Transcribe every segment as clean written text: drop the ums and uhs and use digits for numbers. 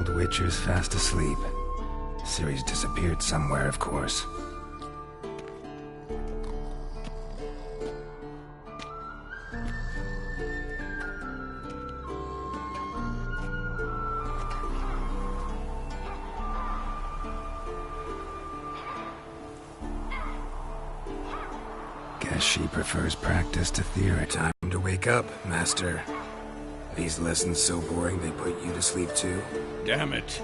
old Witcher's fast asleep. Ciri's disappeared somewhere, of course. Guess she prefers practice to theory. Time to wake up, Master. These lessons so boring they put you to sleep too? Damn it.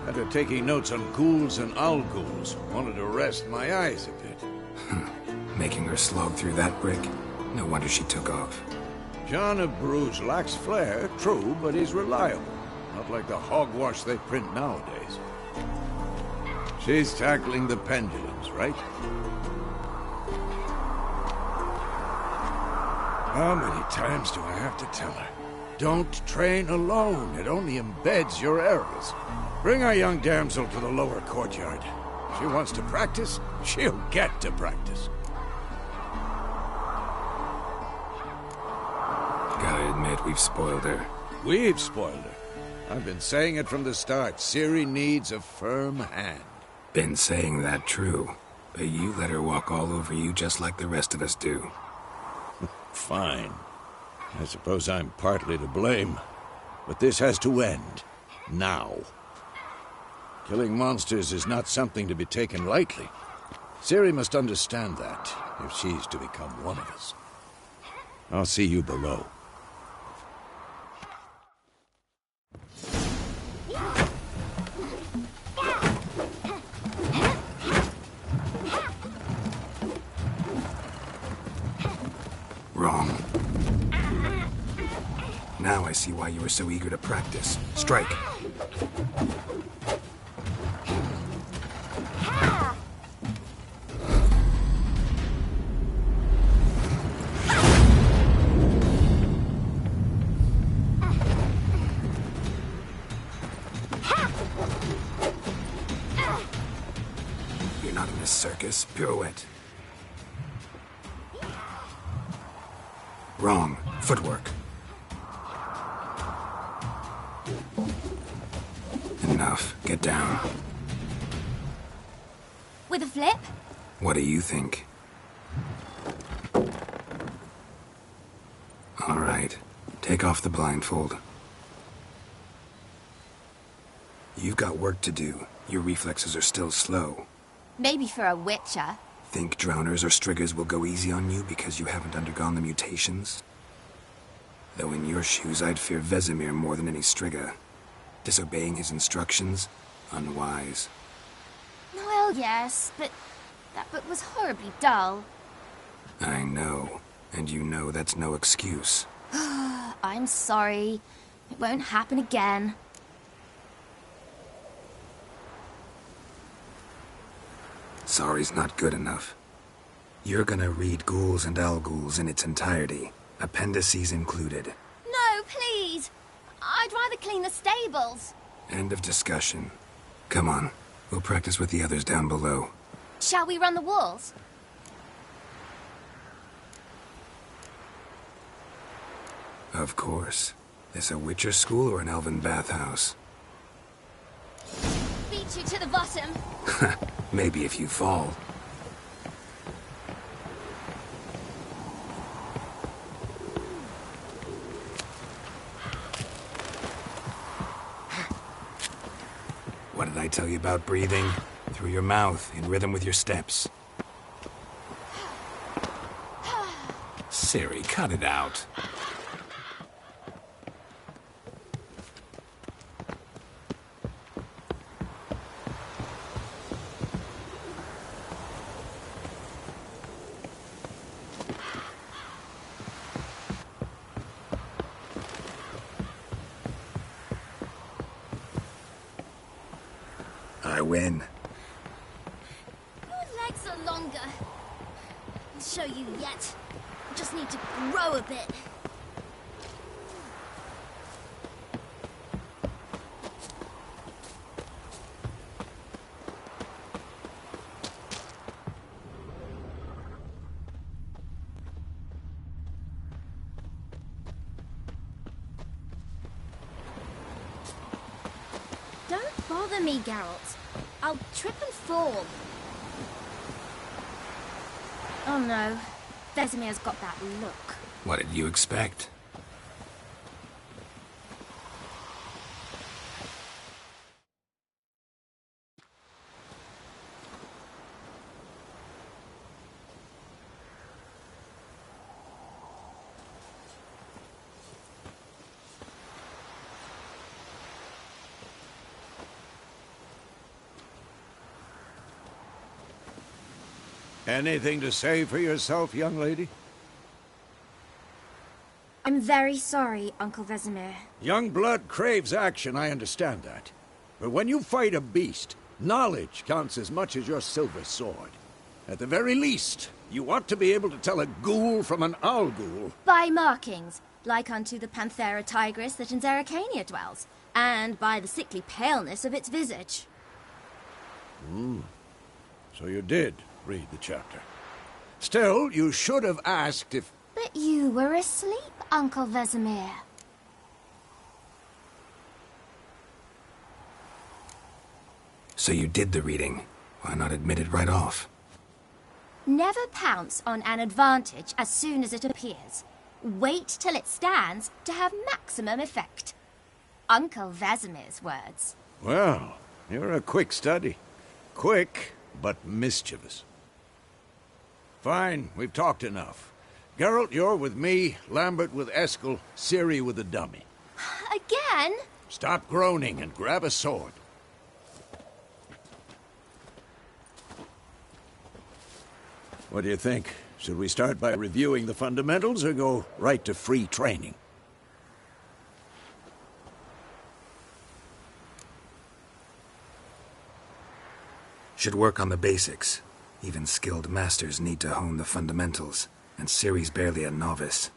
After taking notes on ghouls and owl-ghouls, wanted to rest my eyes a bit. Making her slog through that brick? No wonder she took off. John of Bruges lacks flair, true, but he's reliable. Not like the hogwash they print nowadays. She's tackling the pendulums, right? How many times do I have to tell her? Don't train alone. It only embeds your errors. Bring our young damsel to the lower courtyard. If she wants to practice, she'll get to practice. Gotta admit, we've spoiled her. We've spoiled her. I've been saying it from the start. Ciri needs a firm hand. Been saying that true, but you let her walk all over you just like the rest of us do. Fine. I suppose I'm partly to blame. But this has to end. Now. Killing monsters is not something to be taken lightly. Ciri must understand that, if she's to become one of us. I'll see you below. Wrong. Now I see why you were so eager to practice. Strike. You're not in this circus. Pirouette. Wrong. Footwork. Enough. Get down. With a flip? What do you think? All right. Take off the blindfold. You've got work to do. Your reflexes are still slow. Maybe for a witcher. Think drowners or striggers will go easy on you because you haven't undergone the mutations? Though in your shoes, I'd fear Vesemir more than any strigger. Disobeying his instructions? Unwise. Well, yes, but that book was horribly dull. I know. And you know that's no excuse. I'm sorry. It won't happen again. Sorry's not good enough. You're gonna read Ghouls and Owl-Ghouls in its entirety, appendices included. No, please! I'd rather clean the stables. End of discussion. Come on, we'll practice with the others down below. Shall we run the walls? Of course. This a Witcher school or an elven bathhouse? Beat you to the bottom. Maybe if you fall. What did I tell you about breathing? Through your mouth, in rhythm with your steps. Ciri, cut it out. I win. Your legs are longer. I'll show you yet. I just need to grow a bit. bother me, Geralt. I'll trip and fall. Oh no, Vesemir's got that look. What did you expect? Anything to say for yourself, young lady? I'm very sorry, Uncle Vesemir. Young blood craves action, I understand that. But when you fight a beast, knowledge counts as much as your silver sword. At the very least, you ought to be able to tell a ghoul from an owl ghoul. By markings, like unto the Panthera tigris that in Zerrikania dwells, and by the sickly paleness of its visage. So you did read the chapter. Still, you should have asked if... But you were asleep, Uncle Vesemir. So you did the reading. Why not admit it right off? Never pounce on an advantage as soon as it appears. Wait till it stands to have maximum effect. Uncle Vesemir's words. Well, you're a quick study. Quick, but mischievous. Fine, we've talked enough. Geralt, you're with me, Lambert with Eskel, Ciri with the dummy. Again? Stop groaning and grab a sword. What do you think? Should we start by reviewing the fundamentals or go right to free training? Should work on the basics. Even skilled masters need to hone the fundamentals, and Ciri's barely a novice.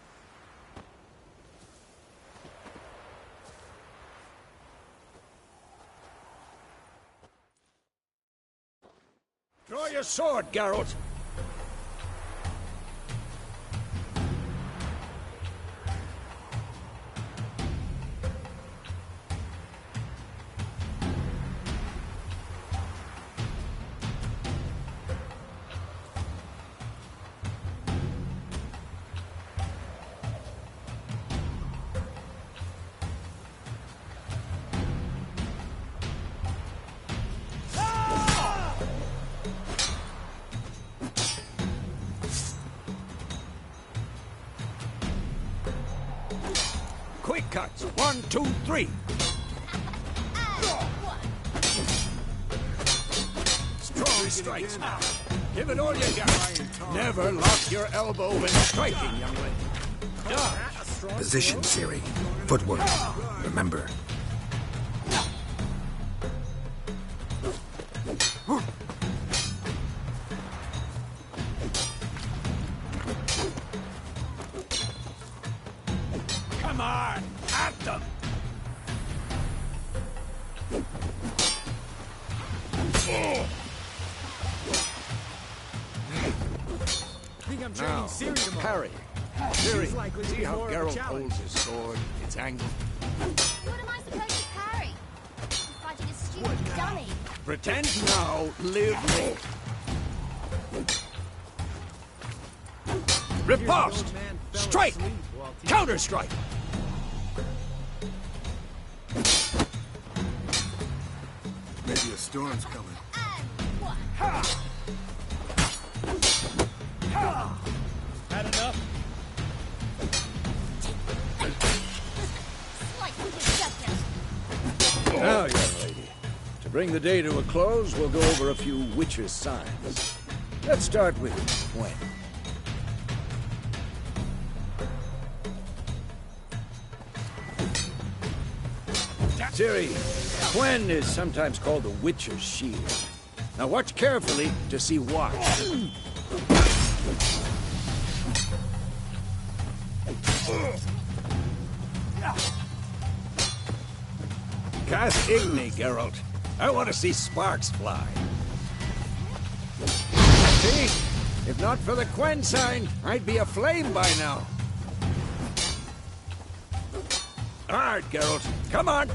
Draw your sword, Geralt! Quick cuts. 1, 2, 3. Strong strikes now. Give it all you got. Never lock your elbow when striking, young lady. Dodge. Position, Ciri. Footwork. Remember. Come on, at them! Think I'm training Ciri tomorrow. Parry. Ciri, see how Geralt holds his sword, its angle? What am I supposed to parry? I'm fighting a stupid dummy. Pretend now, live late. Riposte! Strike! Counter-strike! Maybe a storm's coming. Had enough? Now, young lady, to bring the day to a close, we'll go over a few witches' signs. Let's start with Gwen. Ciri, Gwen is sometimes called the Witcher's Shield. Now watch carefully to see why. Cast Igni, Geralt. I want to see sparks fly. See? If not for the Gwen sign, I'd be aflame by now. All right, Geralt. Come on.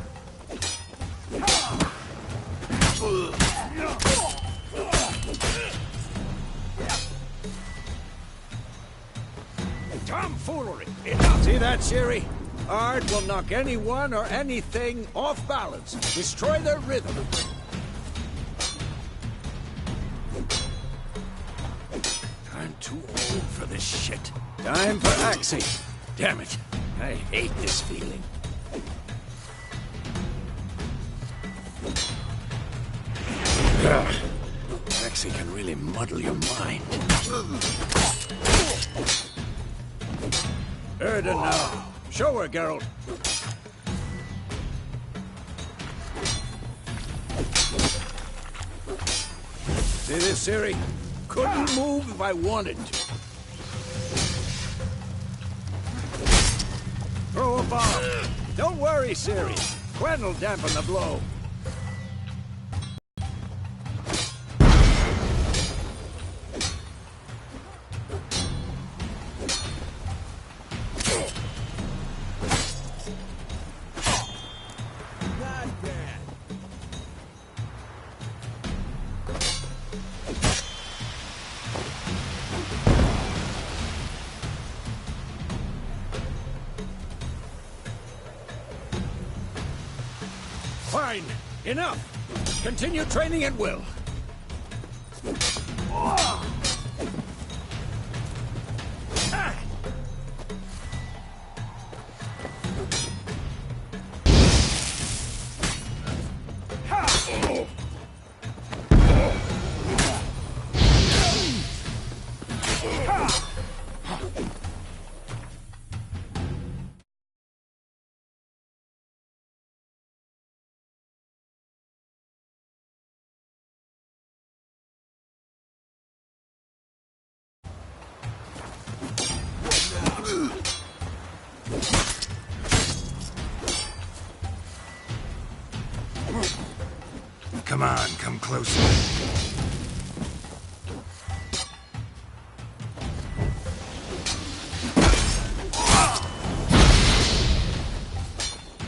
that, Siri? Art will knock anyone or anything off balance. Destroy their rhythm. I'm too old for this shit. Time for Axie. Damn it. I hate this feeling. Axie can really muddle your mind. Erden now. Show her, Geralt. See this, Ciri? Couldn't move if I wanted to. Throw a bomb. Don't worry, Ciri. Gwen'll dampen the blow. Fine. Enough. Continue training at will. Come on, come closer.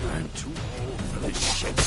I'm too old for this shit.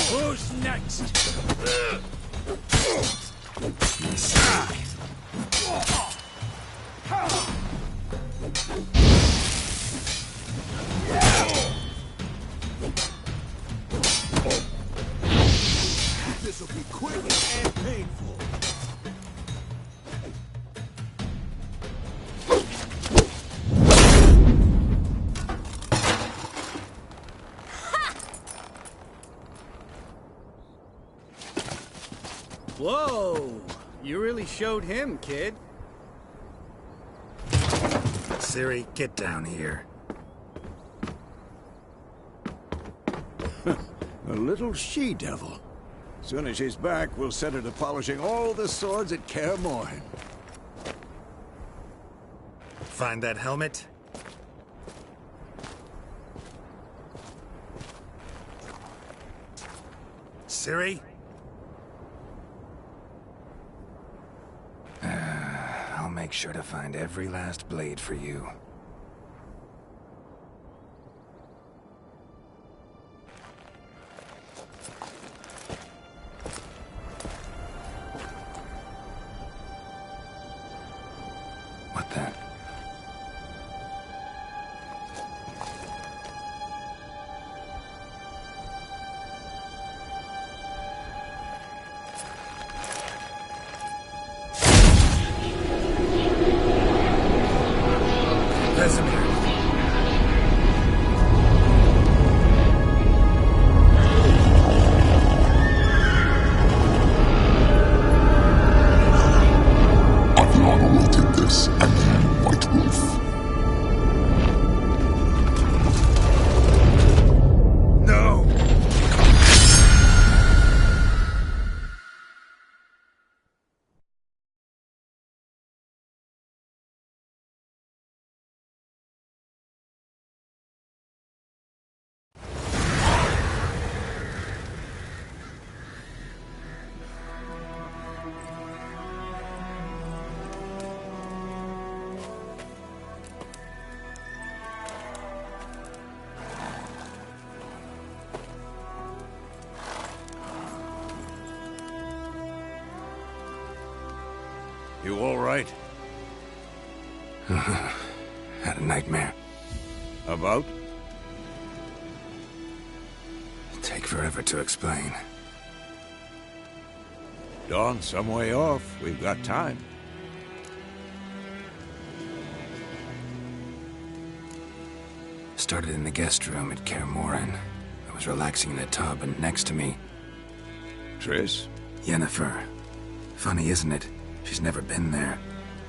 Who's next? This'll be quick and painful. Whoa! You really showed him, kid. Ciri, get down here. A little she-devil. Soon as she's back, we'll set her to polishing all the swords at Kaer Morhen. Find that helmet? Ciri? I'll make sure to find every last blade for you. What then? right? Had a nightmare. About? Take forever to explain. Dawn's some way off. We've got time. Started in the guest room at Kaer Morhen. I was relaxing in a tub, and next to me, Triss? Yennefer. Funny, isn't it? She's never been there.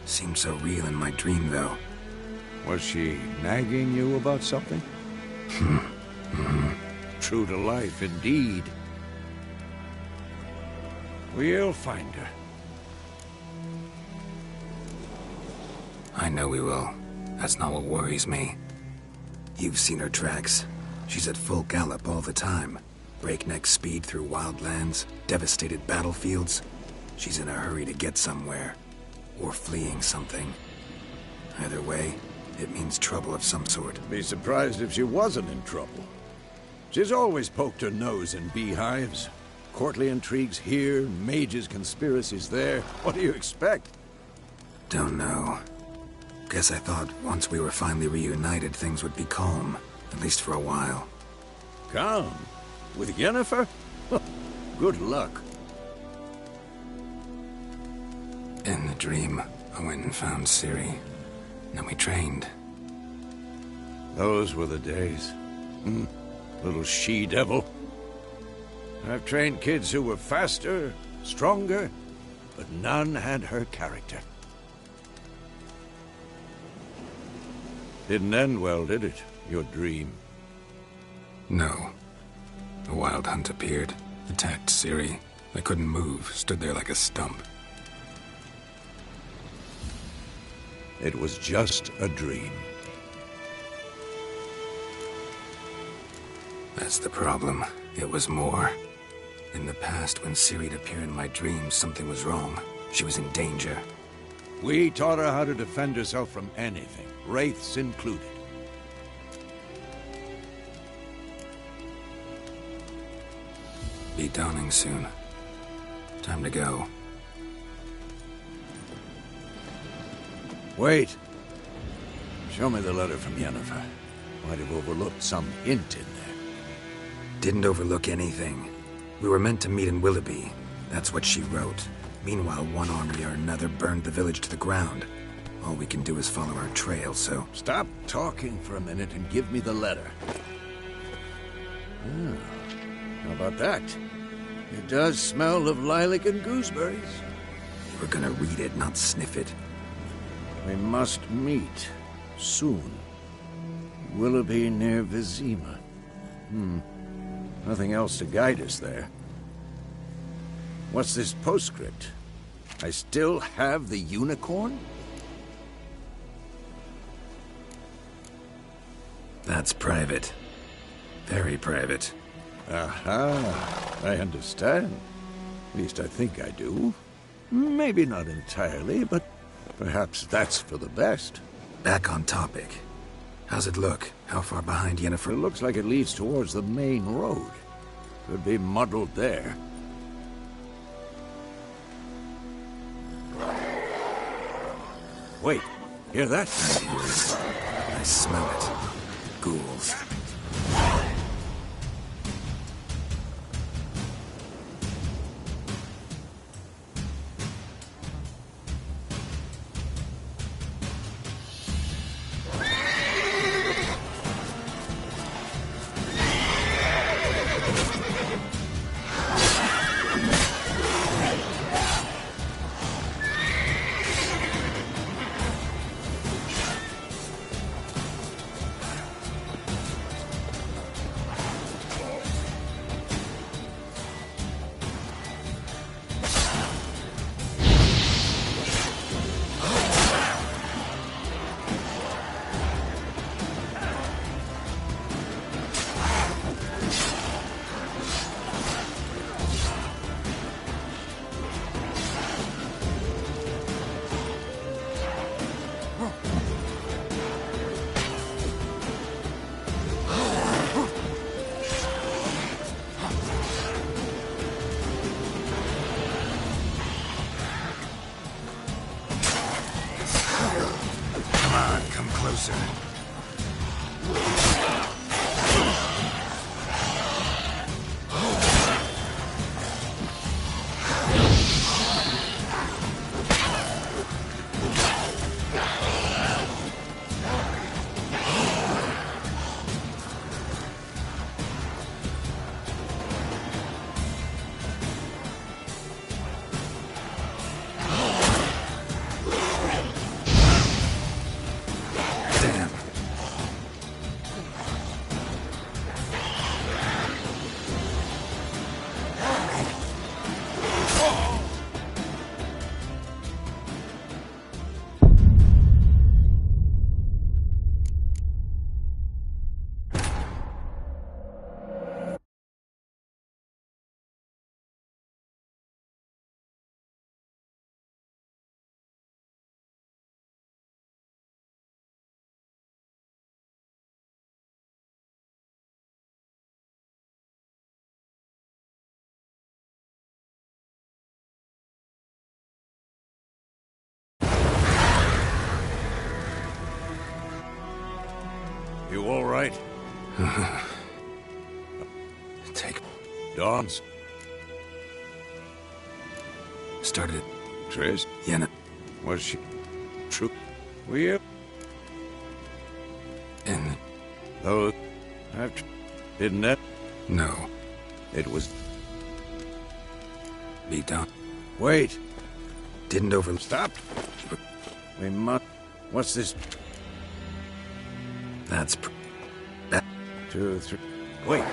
Seemed so real in my dream, though. Was she nagging you about something? True to life, indeed. We'll find her. I know we will. That's not what worries me. You've seen her tracks. She's at full gallop all the time. Breakneck speed through wildlands, devastated battlefields. She's in a hurry to get somewhere. Or fleeing something. Either way, it means trouble of some sort. Be surprised if she wasn't in trouble. She's always poked her nose in beehives. Courtly intrigues here, mages' conspiracies there. What do you expect? Don't know. Guess I thought once we were finally reunited, things would be calm. At least for a while. Calm? With Yennefer? Good luck. In the dream, I went and found Ciri. Then we trained. Those were the days. Little she-devil. I've trained kids who were faster, stronger, but none had her character. Didn't end well, did it? Your dream? No. A wild hunt appeared, attacked Ciri. I couldn't move, stood there like a stump. It was just a dream. That's the problem. It was more. In the past, when Ciri'd appear in my dreams, something was wrong. She was in danger. We taught her how to defend herself from anything, wraiths included. Be dawning soon. Time to go. Wait. Show me the letter from Yennefer. Might have overlooked some hint in there. Didn't overlook anything. We were meant to meet in Willoughby. That's what she wrote. Meanwhile, one army or another burned the village to the ground. All we can do is follow our trail, so... Stop talking for a minute and give me the letter. How about that? It does smell of lilac and gooseberries. We're gonna read it, not sniff it. We must meet. Soon. Willoughby near Vizima. Nothing else to guide us there. What's this postscript? I still have the unicorn? That's private. Very private. Aha, I understand. At least I think I do. Maybe not entirely, but perhaps that's for the best. Back on topic. How's it look? How far behind Yennefer? It looks like it leads towards the main road. Could be muddled there. Wait, hear that? I smell it. Ghouls. You all right? Take... Dawn's? Started it. Trish? Yenna. Was she... true? We... And... Oh... I've... Didn't that... No. It was... Be done. Wait! Didn't over... Stop! We must... What's this? That's... 2, 3... Wait!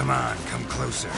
Come on, come closer.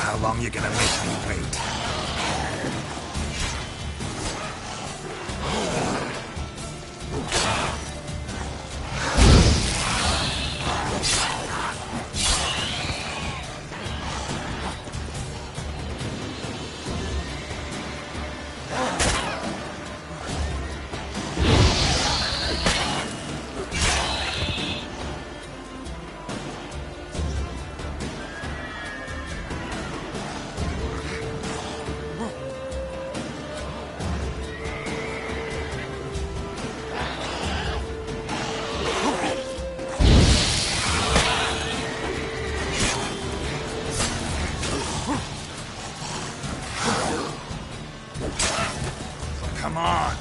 How long you gonna make me wait? Come on!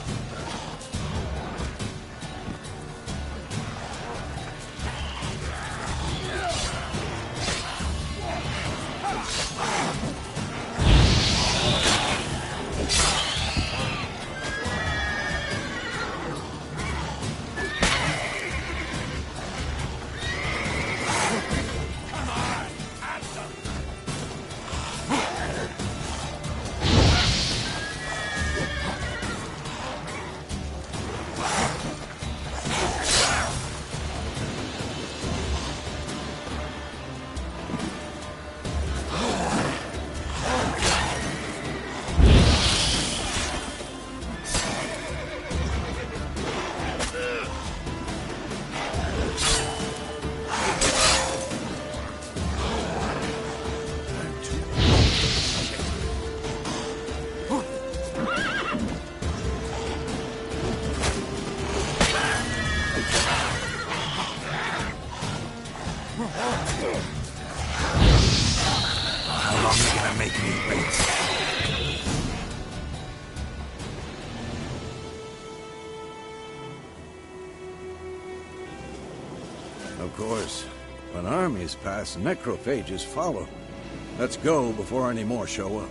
Of course, when armies pass, necrophages follow. Let's go before any more show up.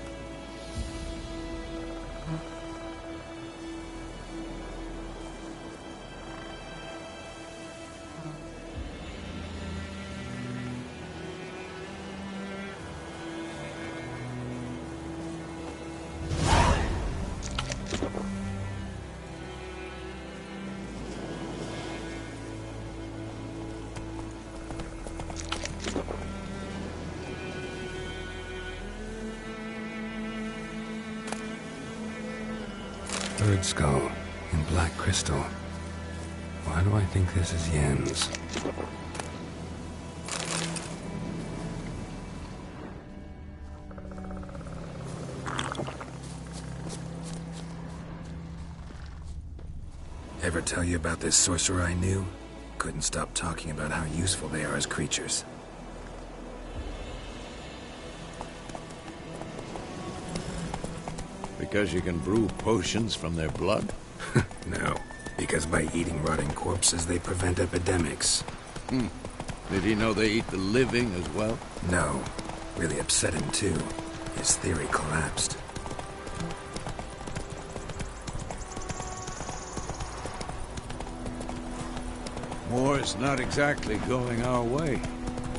Bird skull in black crystal. Why do I think this is Yen's? Ever tell you about this sorcerer I knew? Couldn't stop talking about how useful they are as creatures. Because you can brew potions from their blood? No, because by eating rotting corpses, they prevent epidemics. Did he know they eat the living as well? No, really upset him too. His theory collapsed. War's not exactly going our way.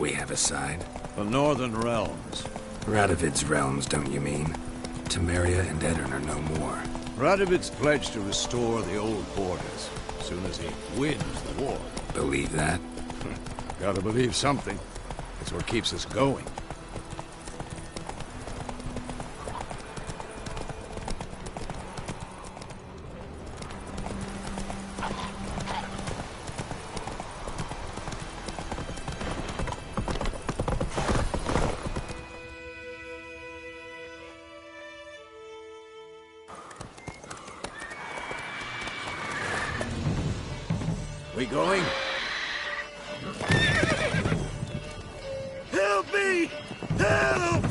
We have a side. The Northern Realms. Radovid's realms, don't you mean? Temeria and Edirn are no more. Radovid's pledged to restore the old borders as soon as he wins the war. Believe that? Gotta believe something. It's what keeps us going. We going? Help me! Help!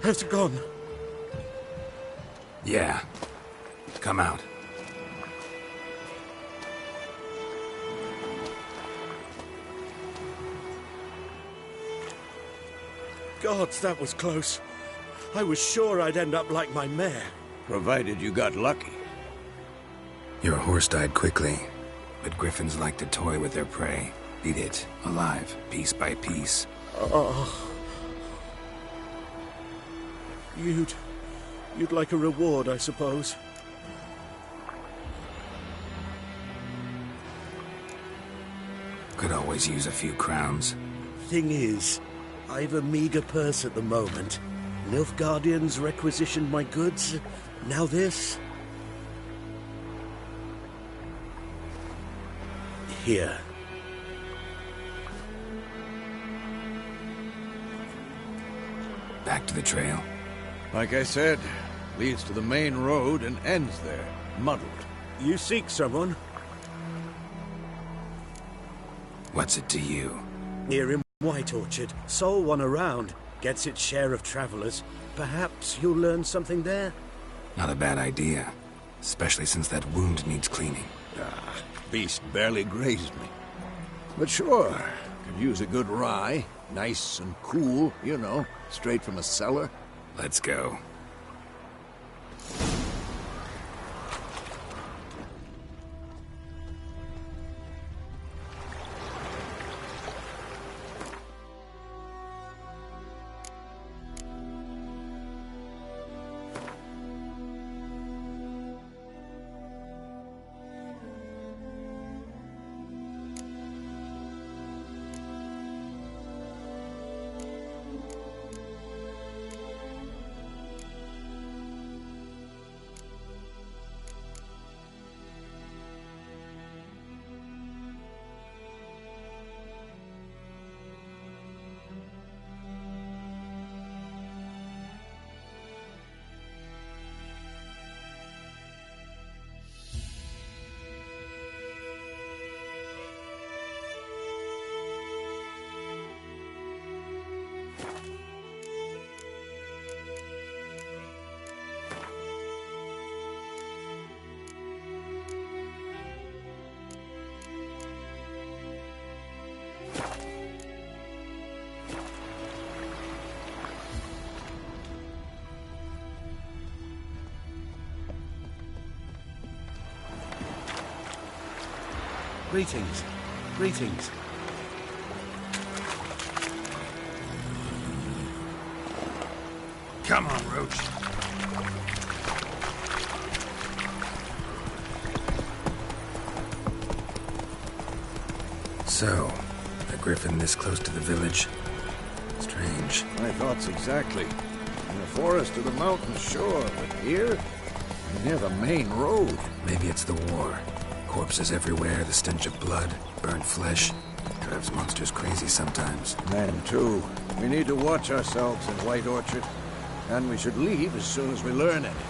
Has it gone? Yeah. Come out. Gods, that was close. I was sure I'd end up like my mare. Provided you got lucky. Your horse died quickly, but griffins like to toy with their prey. Eat it, alive, piece by piece. You'd like a reward, I suppose. Could always use a few crowns. Thing is, I've a meager purse at the moment. Nilfgaardians requisitioned my goods. Now this. Here. Back to the trail. Like I said, leads to the main road and ends there, muddled. You seek someone? What's it to you? Here in White Orchard. Sole one around. Gets its share of travelers. Perhaps you'll learn something there? Not a bad idea. Especially since that wound needs cleaning. Beast barely grazed me. But sure, could use a good rye. Nice and cool, you know, straight from a cellar. Let's go. Greetings. Greetings. Come on, Roach. So, a griffin this close to the village? Strange. My thoughts exactly. In the forest or the mountains, sure, but here? Near the main road. Maybe it's the war. Corpses everywhere, the stench of blood, burnt flesh. Drives monsters crazy sometimes. Men, too. We need to watch ourselves in White Orchard. And we should leave as soon as we learn anything.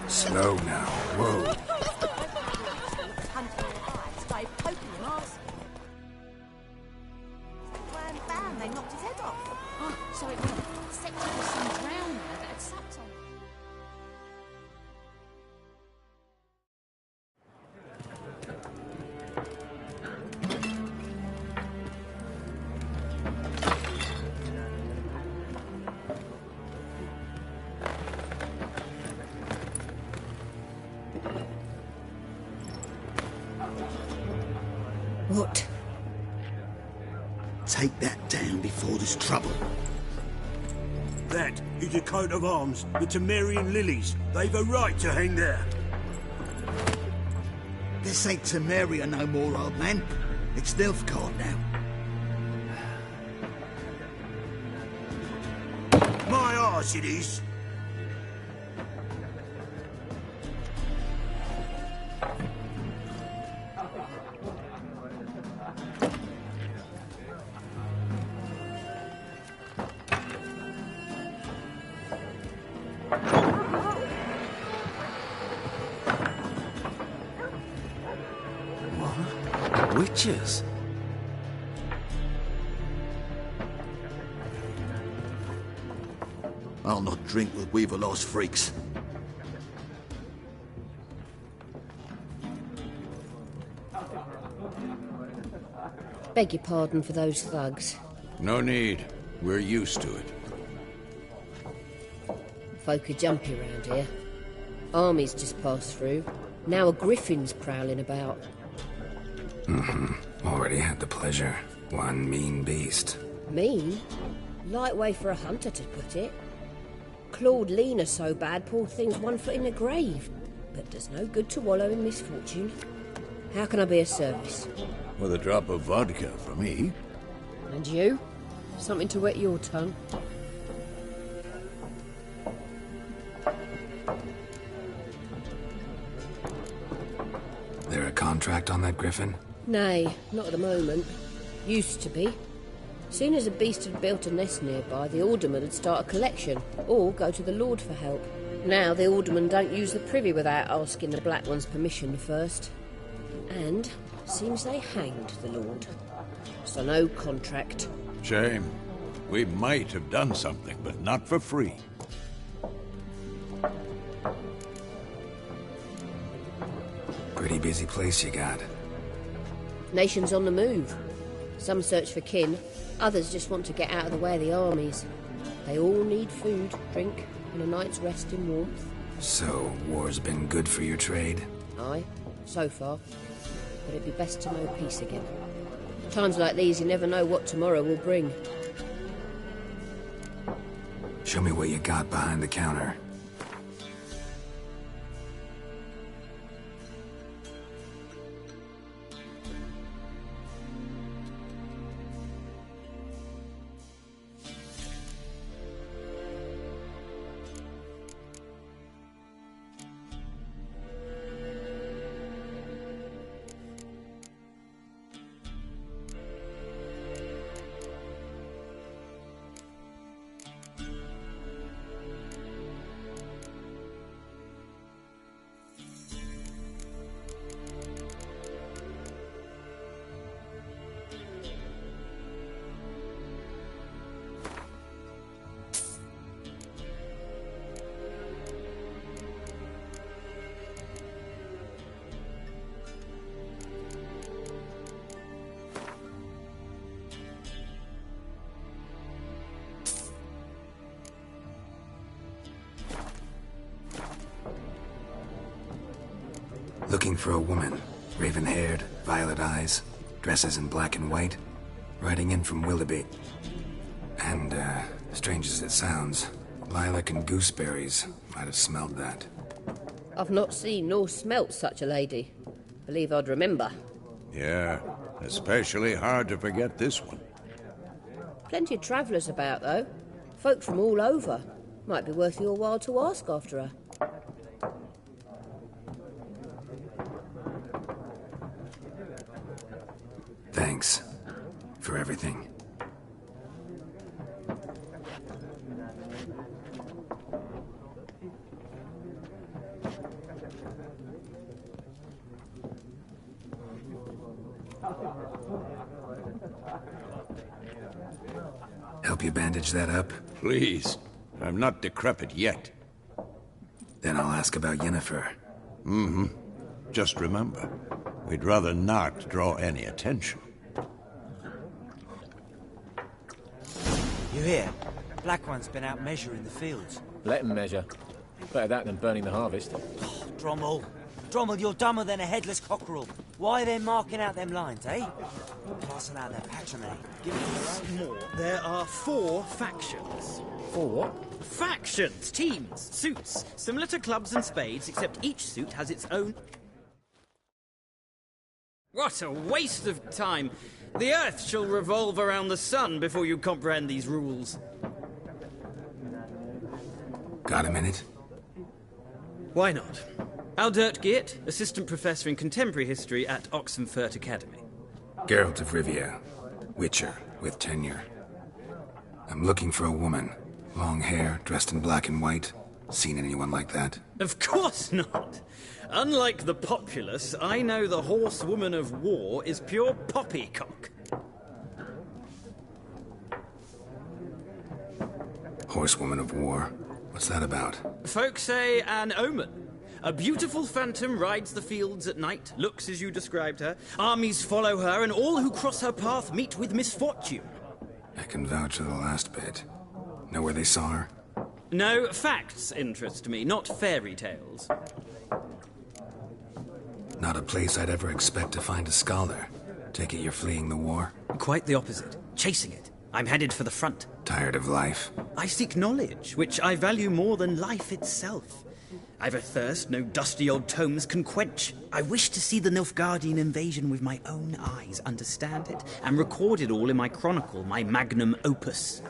Slow now. Whoa. They knocked his head off. Oh, so it was except there was some drowned there that had sucked on. What? Take that down before there's trouble. That is a coat of arms, the Temerian lilies. They've a right to hang there. This ain't Temeria no more, old man. It's Nilfgaard now. My arse it is. Witches? I'll not drink with Weaverlaw's freaks. Beg your pardon for those thugs. No need. We're used to it. Folk are jumpy round here. Armies just passed through. Now a griffin's prowling about. Already had the pleasure. One mean beast. Mean? Light way for a hunter to put it. Clawed Lena so bad, poor thing's 1 foot in the grave. But does no good to wallow in misfortune. How can I be of service? With a drop of vodka for me. And you? Something to wet your tongue? There a contract on that griffin? Nay, not at the moment. Used to be. Soon as a beast had built a nest nearby, the alderman would start a collection, or go to the Lord for help. Now the alderman don't use the privy without asking the Black One's permission first. And seems they hanged the Lord. So no contract. Shame. We might have done something, but not for free. Pretty busy place you got. Nations on the move. Some search for kin, others just want to get out of the way of the armies. They all need food, drink, and a night's rest in warmth. So, war's been good for your trade? Aye, so far. But it'd be best to know peace again. Times like these, you never know what tomorrow will bring. Show me what you got behind the counter. Looking for a woman. Raven-haired, violet eyes, dresses in black and white. Riding in from Willoughby. And, strange as it sounds, lilac and gooseberries might have smelled that. I've not seen nor smelt such a lady. Believe I'd remember. Yeah, especially hard to forget this one. Plenty of travellers about, though. Folk from all over. Might be worth your while to ask after her. Thanks. For everything. Help you bandage that up? Please. I'm not decrepit yet. Then I'll ask about Yennefer. Mm-hmm. Just remember, we'd rather not draw any attention. You hear? Black One's been out measuring the fields. Let him measure. Better that than burning the harvest. Oh, Drommel. Drommel, you're dumber than a headless cockerel. Why are they marking out them lines, eh? Passing out their patronage. Give it More. There are 4 factions. 4 what? Factions, teams, suits, similar to clubs and spades, except each suit has its own... What a waste of time! The Earth shall revolve around the sun before you comprehend these rules. Got a minute? Why not? Aldert Geert, Assistant Professor in Contemporary History at Oxenfurt Academy. Geralt of Rivia. Witcher, with tenure. I'm looking for a woman. Long hair, dressed in black and white. Seen anyone like that? Of course not! Unlike the populace, I know the horsewoman of war is pure poppycock. Horsewoman of war? What's that about? Folk say an omen. A beautiful phantom rides the fields at night, looks as you described her. Armies follow her, and all who cross her path meet with misfortune. I can vouch for the last bit. Know where they saw her? No, facts interest me, not fairy tales. Not a place I'd ever expect to find a scholar. Take it you're fleeing the war? Quite the opposite. Chasing it. I'm headed for the front. Tired of life? I seek knowledge, which I value more than life itself. I've a thirst no dusty old tomes can quench. I wish to see the Nilfgaardian invasion with my own eyes, understand it, and record it all in my chronicle, my magnum opus.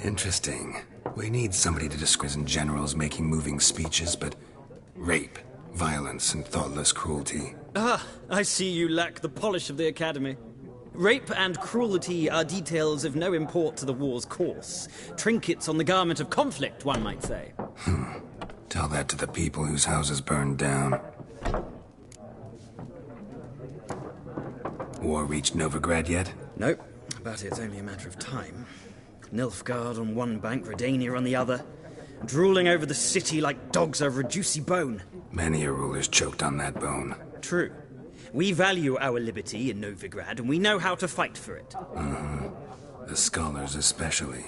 Interesting. We need somebody to describe in generals making moving speeches, but rape, violence, and thoughtless cruelty. Ah, I see you lack the polish of the Academy. Rape and cruelty are details of no import to the war's course. Trinkets on the garment of conflict, one might say. Tell that to the people whose houses burned down. War reached Novigrad yet? Nope, but it's only a matter of time. Nilfgaard on one bank, Redania on the other, drooling over the city like dogs over a juicy bone. Many a ruler's choked on that bone. True. We value our liberty in Novigrad, and we know how to fight for it. The scholars especially.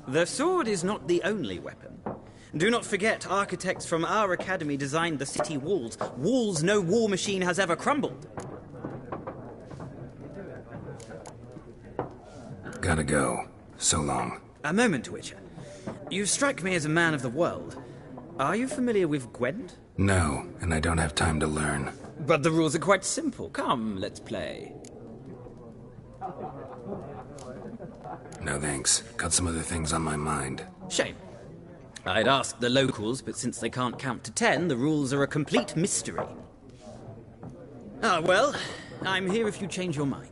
The sword is not the only weapon. Do not forget, architects from our academy designed the city walls. Walls no war machine has ever crumbled. Gotta go. So long. A moment, Witcher. You strike me as a man of the world. Are you familiar with Gwent? No, and I don't have time to learn. But the rules are quite simple. Come, let's play. No thanks. Got some other things on my mind. Shame. I'd ask the locals, but since they can't count to 10, the rules are a complete mystery. Ah, well, I'm here if you change your mind.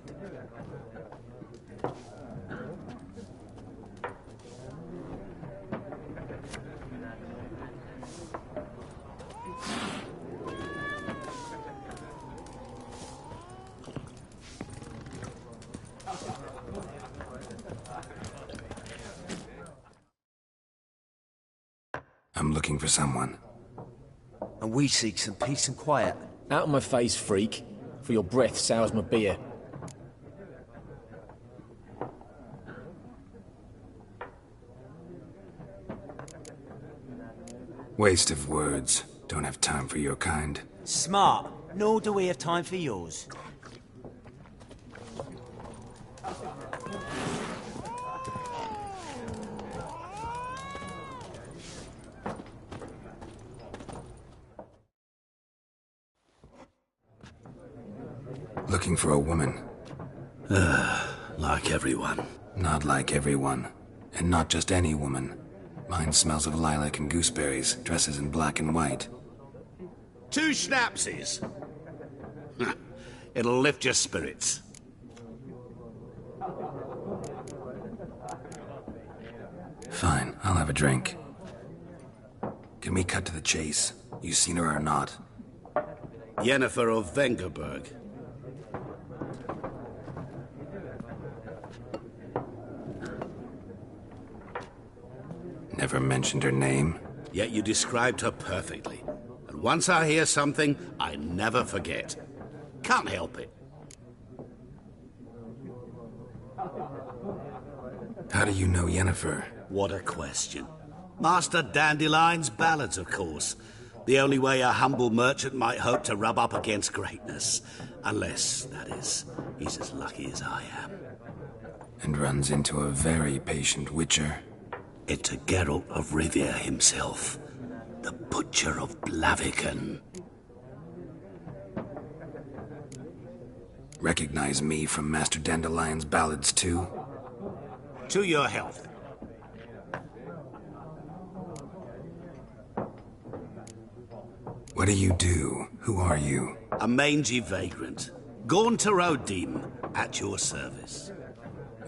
I'm looking for someone. And we seek some peace and quiet. Out of my face, freak, for your breath sours my beer. Waste of words. Don't have time for your kind. Smart. Nor do we have time for yours. Looking for a woman. Like everyone. Not like everyone. And not just any woman. Mine smells of lilac and gooseberries, dresses in black and white. 2 schnapsies. It'll lift your spirits. Fine, I'll have a drink. Can we cut to the chase? You seen her or not? Yennefer of Vengerberg. Never mentioned her name? Yet you described her perfectly. And once I hear something, I never forget. Can't help it. How do you know Yennefer? What a question. Master Dandelion's ballads, of course. The only way a humble merchant might hope to rub up against greatness. Unless, that is, he's as lucky as I am. And runs into a very patient witcher. Into Geralt of Rivia himself. The Butcher of Blaviken. Recognize me from Master Dandelion's ballads, too? To your health. What do you do? Who are you? A mangy vagrant. Gaunter O'Deem, at your service.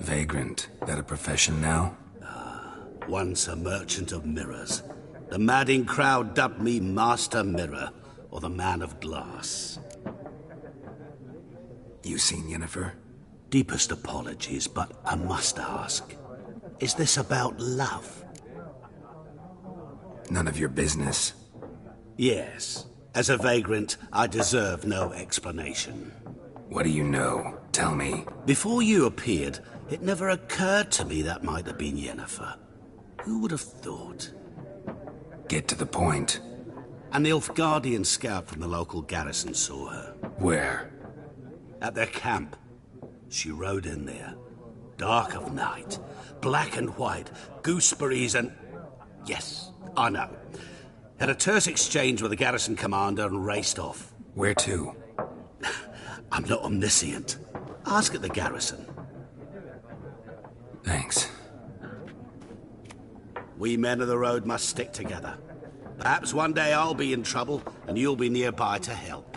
Vagrant. That a profession now? Once a merchant of mirrors. The madding crowd dubbed me Master Mirror, or the Man of Glass. You seen Yennefer? Deepest apologies, but I must ask. Is this about love? None of your business. Yes. As a vagrant, I deserve no explanation. What do you know? Tell me. Before you appeared, it never occurred to me that might have been Yennefer. Who would have thought? Get to the point. An Nilfgaardian scout from the local garrison saw her. Where? At their camp. She rode in there. Dark of night. Black and white. Gooseberries and... Yes, I know. Had a terse exchange with the garrison commander and raced off. Where to? I'm not omniscient. Ask at the garrison. Thanks. We men of the road must stick together. Perhaps one day I'll be in trouble and you'll be nearby to help.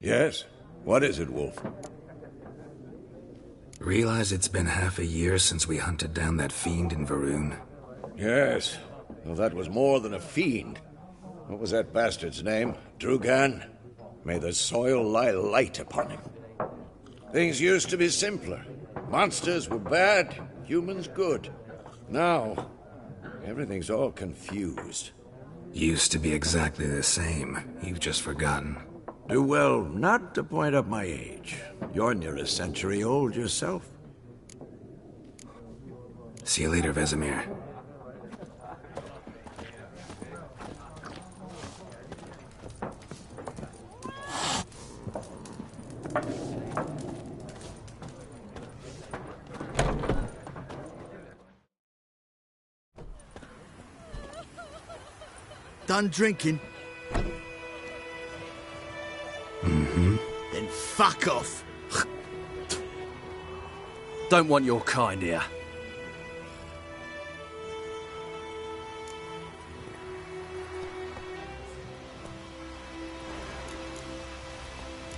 Yes? What is it, Wolf? Realize it's been half a year since we hunted down that fiend in Varun? Yes. Well, that was more than a fiend. What was that bastard's name? Drugan? May the soil lie light upon him. Things used to be simpler. Monsters were bad, humans good. Now, everything's all confused. Used to be exactly the same. You've just forgotten. Do well not to point up my age. You're near a century old yourself. See you later, Vesemir. Done drinking? Mm-hmm. Then fuck off. Don't want your kind here.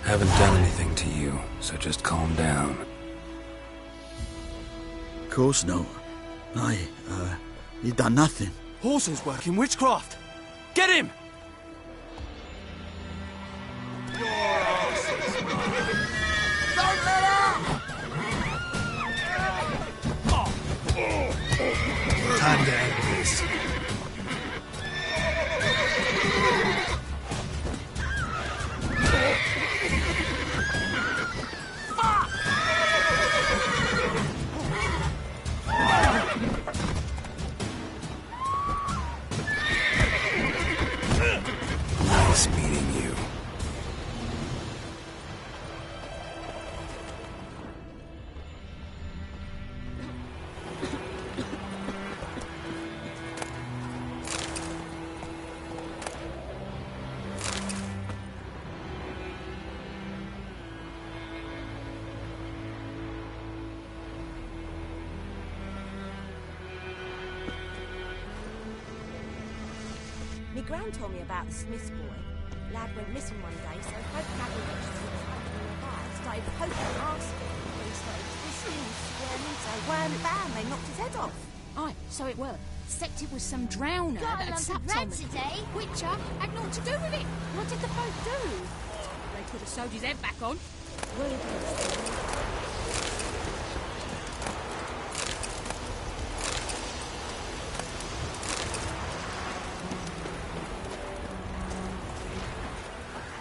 Haven't done anything to you, so just calm down. Of course not. You done nothing. Horson's working witchcraft. Get him! Gran told me about the Smith's boy. Lad went missing one day, so folk gathered extras and taken him alive. Started poking, asking. But he started twisting and squirming, so wham, bam, they knocked his head off. Aye, so it were. Except it was some drowner Got that a had lump sapped of on bread me. today. Which had naught to do with it. What did the folk do? They could have sewed his head back on. Well, he did.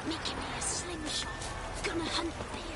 Me give me a slingshot. Gonna hunt bear.